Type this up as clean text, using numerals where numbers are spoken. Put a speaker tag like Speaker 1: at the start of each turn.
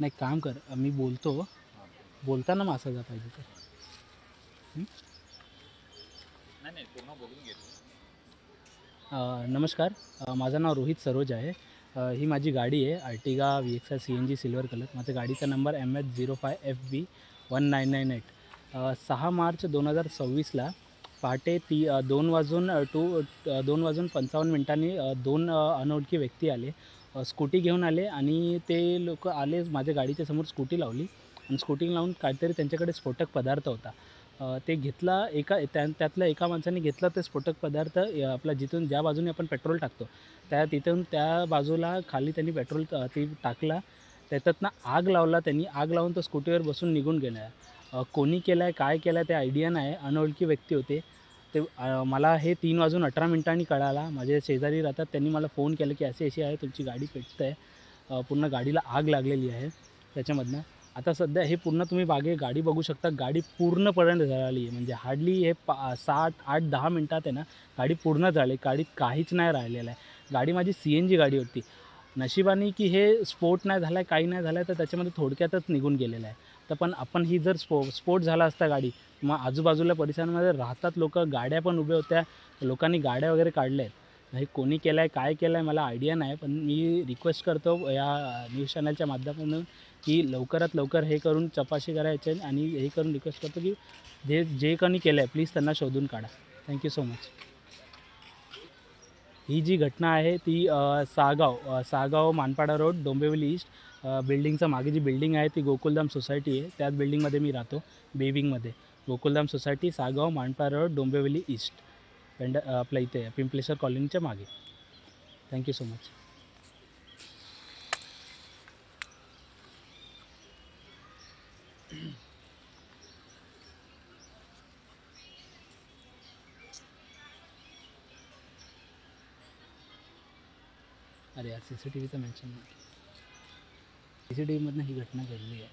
Speaker 1: नाही काम कर, मी बोलतो, बोलताना मासा जा पाहिजे तर.
Speaker 2: नाही नाही पूर्ण बोलून घेतो.
Speaker 1: नमस्कार, माझं नाव रोहित सरोज आहे. ही माझी गाडी आहे Ertiga VXI CNG silver colour. माझ्या गाडीचा नंबर MH05FB 1998. 6 मार्च 2026ला पहाटे 2:55 दोन अनोळखी व्यक्ती आले, स्कूटी घेऊन आले आणि ते लोक आले माझ्या गाडीच्या समोर स्कूटी लावली आणि स्कूटी लावून काहीतरी त्यांच्याकडे स्फोटक पदार्थ होता. ते घेतला त्यातल्या एका माणसाने घेतला ते स्फोटक पदार्थ, आपला जिथून ज्या बाजूने आपण पेट्रोल टाकतो तिथून त्या बाजूला खाली त्यांनी पेट्रोल ती टाकला. त्याच्यातनं आग लावला त्यांनी. आग लावून तो स्कूटीवर बसून निघून गेला. कोणी केलं आहे, काय केलं आहे ते आयडिया नाही. अनोळखी व्यक्ती होते ते. मला हे 3:18 कळाला. माझे शेजारी राहतात, त्यांनी मला फोन केला की अशी अशी आहे, तुमची गाडी पेटत आहे, पूर्ण गाडीला आग लागलेली आहे त्याच्यामधनं. आता सध्या हे पूर्ण तुम्ही गाडी बघू शकता. गाडी पूर्णपणे जळाली आहे, म्हणजे हार्डली हे 60-8-10 मिनटात आहे ना गाडी पूर्ण जळली. गाडीत काहीच नाही राहिलेलं आहे. गाडी माझी CNG गाडी होती. नशिबाने की हे स्फोट नाही झाला आहे, काही नाही झालं आहे, तर त्याच्यामध्ये थोडक्यातच निघून गेलेलं आहे. तर पण आपण ही जर स्फोट झाला असता गाडी, मग आजूबाजूला परिसरामध्ये राहतात लोक, गाड्या पण उभ्या होत्या, लोकांनी गाड्या वगैरे काढल्या आहेत. हे कोणी केलं आहे, काय केलं आहे मला आयडिया नाही, पण मी रिक्वेस्ट करतो या न्यूज चॅनलच्या माध्यमातून की लवकरात लवकर हे करून चौकशी करायचे आणि हे करून रिक्वेस्ट करतो की जे कोणी केलं आहे प्लीज त्यांना शोधून काढा. Thank you so much. ही जी घटना आहे ती सागाव मानपाडा रोड, डोंबिवली ईस्ट, बिल्डिंगचा मागे जी बिल्डिंग आहे ती गोकुलधाम सोसायटी आहे. त्याच बिल्डिंगमध्ये मी राहतो, बेविंगमध्ये. Gokuldham society, Sagaon Manpada road, Dombivli east, आपल्या इथे पिंपलेश्वर कॉलनीच्या मागे. Thank you so much. अरे यार CCTVचं मेन्शन नाही. CCTVमधनं ही घटना घडली आहे.